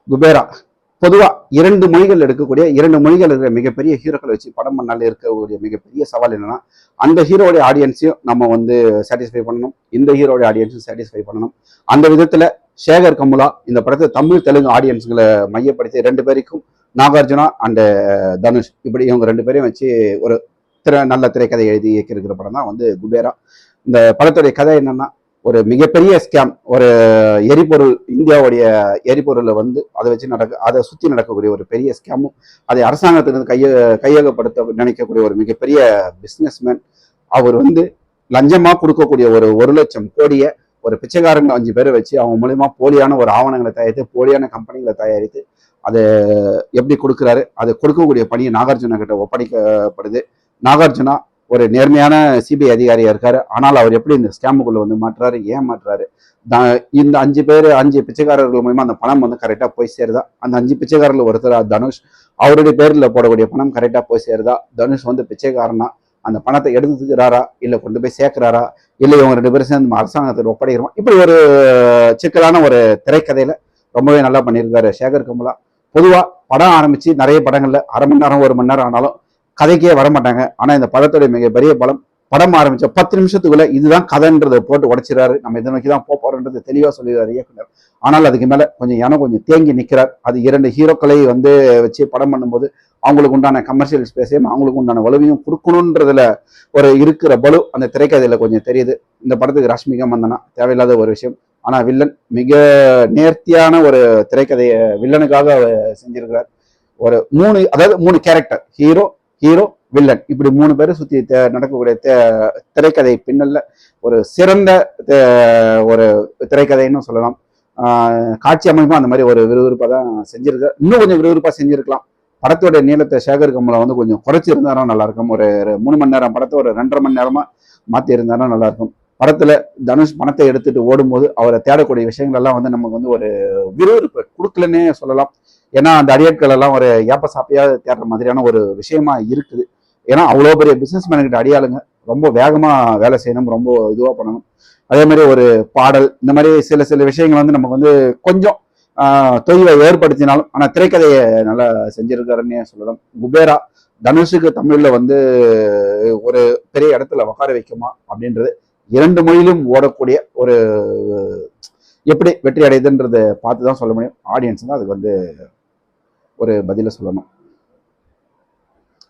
குபேரா பொதுவாக 2 மொழிகள் எடுக்கக்கூடிய 2 மொழிகள் இருக்கிற மிகப்பெரிய ஹீரோக்களை வச்சு படம் பண்ணாலே இருக்கக்கூடிய மிகப்பெரிய சவால் என்னன்னா, அந்த ஹீரோடைய ஆடியன்ஸையும் நம்ம வந்து சாட்டிஸ்ஃபை பண்ணணும், இந்த ஹீரோடைய ஆடியன்ஸையும் சாட்டிஸ்ஃபை பண்ணணும். அந்த விதத்தில் சேகர் கமுலா இந்த படத்தை தமிழ் தெலுங்கு ஆடியன்ஸுகளை மையப்படுத்தி 2 பேருக்கும் நாகார்ஜுனா அண்ட் தனுஷ் இப்படி இவங்க 2 பேரையும் வச்சு ஒரு நல்ல திரைக்கதை எழுதி இயக்கியிருக்கிற படம் தான் வந்து குபேரா. இந்த படத்துடைய கதை என்னன்னா, ஒரு மிகப்பெரிய ஸ்கேம், ஒரு எரிபொருள், இந்தியாவுடைய எரிபொருளை வந்து அதை சுற்றி நடக்கக்கூடிய ஒரு பெரிய ஸ்கேமும், அதை அரசாங்கத்திலிருந்து கையகப்படுத்த நினைக்கக்கூடிய ஒரு மிகப்பெரிய பிஸ்னஸ்மேன். அவர் வந்து லஞ்சமா கொடுக்கக்கூடிய ஒரு 1,00,000 கோடியை ஒரு பிச்சைக்காரங்க 5 பேரை வச்சு அவங்க மூலயமா போலியான ஒரு ஆவணங்களை தயாரித்து, போலியான கம்பெனிகளை தயாரித்து அதை எப்படி கொடுக்குறாரு, அதை கொடுக்கக்கூடிய பணியை நாகார்ஜுனா கிட்ட ஒப்படைக்கப்படுது. நாகார்ஜுனா ஒரு நேர்மையான சிபிஐ அதிகாரியா இருக்காரு. ஆனால் அவர் எப்படி இந்த ஸ்கேமுக்குள்ள வந்து மாட்டுறாரு, ஏன் மாட்டுறாரு, இந்த 5 பிச்சைக்காரர்கள் மூலமா அந்த பணம் வந்து கரெக்டா போய் சேருதா, அந்த 5 பிச்சைக்காரர்கள் ஒருத்தர் தனுஷ், அவருடைய பேர்ல போடக்கூடிய பணம் கரெக்டா போய் சேருதா, தனுஷ் வந்து பிச்சைக்காரனா அந்த பணத்தை எடுத்துக்கிறாரா இல்ல கொண்டு போய் சேர்க்கிறாரா, இல்லை இவங்க 2 பேரும் சேர்ந்து அரசாங்கத்தில் ஒப்படைக்கிறோம். இப்படி ஒரு சிக்கலான ஒரு திரைக்கதையில ரொம்பவே நல்லா பண்ணியிருக்காரு சேகர் கமுலா. பொதுவா படம் ஆரம்பிச்சு நிறைய படங்கள்ல 1/2 மணி நேரம் 1 மணி நேரம் ஆனாலும் கதைக்கே வரமாட்டாங்க. ஆனா இந்த படத்துடைய மிகப்பெரிய படம் ஆரம்பிச்ச 10 நிமிஷத்துக்குள்ள இதுதான் கதைன்றதை போட்டு உடைச்சிடாரு. நம்ம இதை நோக்கி தான் போறோன்றது தெளிவா சொல்லிடுறாரு இயக்குனர். ஆனால் அதுக்கு மேல கொஞ்சம் தேங்கி நிற்கிறார். அது 2 ஹீரோக்களை வந்து வச்சு படம் பண்ணும்போது அவங்களுக்கு உண்டான கமர்ஷியல் ஸ்பேஸையும் அவங்களுக்கு உண்டான வலுவையும் கொடுக்கணுன்றதுல ஒரு இருக்கிற பலு அந்த திரைக்கதையில கொஞ்சம் தெரியுது. இந்த படத்துக்கு ரஷ்மிகா மந்தனா தேவையில்லாத ஒரு விஷயம். ஆனா வில்லன் மிக நேர்த்தியான ஒரு திரைக்கதையை வில்லனுக்காக செஞ்சிருக்கிறார். ஒரு 3 கேரக்டர், ஹீரோ வில்லன், இப்படி 3 பேரை சுத்தி நடக்கக்கூடிய திரைக்கதை பின்னல்ல ஒரு சிறந்த ஒரு திரைக்கதைன்னு சொல்லலாம். காட்சி அமைப்பும் அந்த மாதிரி ஒரு விறுவிறுப்பா தான் செஞ்சிருக்க. இன்னும் கொஞ்சம் விறுவிறுப்பா செஞ்சிருக்கலாம். படத்தோட நீளத்தை சேகர் கமுலா வந்து கொஞ்சம் குறைச்சி இருந்தாலும் நல்லா இருக்கும். ஒரு 3 மணி நேரம் படத்தை ஒரு 2.5 மணி நேரமா மாத்தி இருந்தாலும் நல்லா இருக்கும். படத்துல தனுஷ் பணத்தை எடுத்துட்டு ஓடும்போது அவரை தேடக்கூடிய விஷயங்கள் எல்லாம் வந்து நமக்கு வந்து ஒரு விறுவிறுப்பு கொடுக்கலன்னே சொல்லலாம். ஏன்னா அந்த அடியாட்கள் எல்லாம் ஒரு ஏப்ப சாப்பையா தேடுற மாதிரியான ஒரு விஷயமா இருக்குது. ஏன்னா அவ்வளோ பெரிய பிசினஸ் மேன்கிட்ட அடியாளுங்க ரொம்ப வேகமா வேலை செய்யணும், ரொம்ப இதுவா பண்ணணும். அதே மாதிரி ஒரு பாடல், இந்த மாதிரி சில விஷயங்கள் வந்து நமக்கு வந்து கொஞ்சம் தொய்வை ஏற்படுத்தினாலும் ஆனா திரைக்கதையை நல்லா செஞ்சிருக்காருன்னே சொல்லலாம். குபேரா தனுஷுக்கு தமிழ்ல வந்து ஒரு பெரிய இடத்துல உட்கார வைக்குமா அப்படின்றது 2 மொழியிலும் ஓடக்கூடிய ஒரு எப்படி வெற்றி அடையுதுன்றதை பார்த்து தான் சொல்ல முடியும். ஆடியன்ஸ் தான் அதுக்கு வந்து ஒரு பதில சொல்லணும்.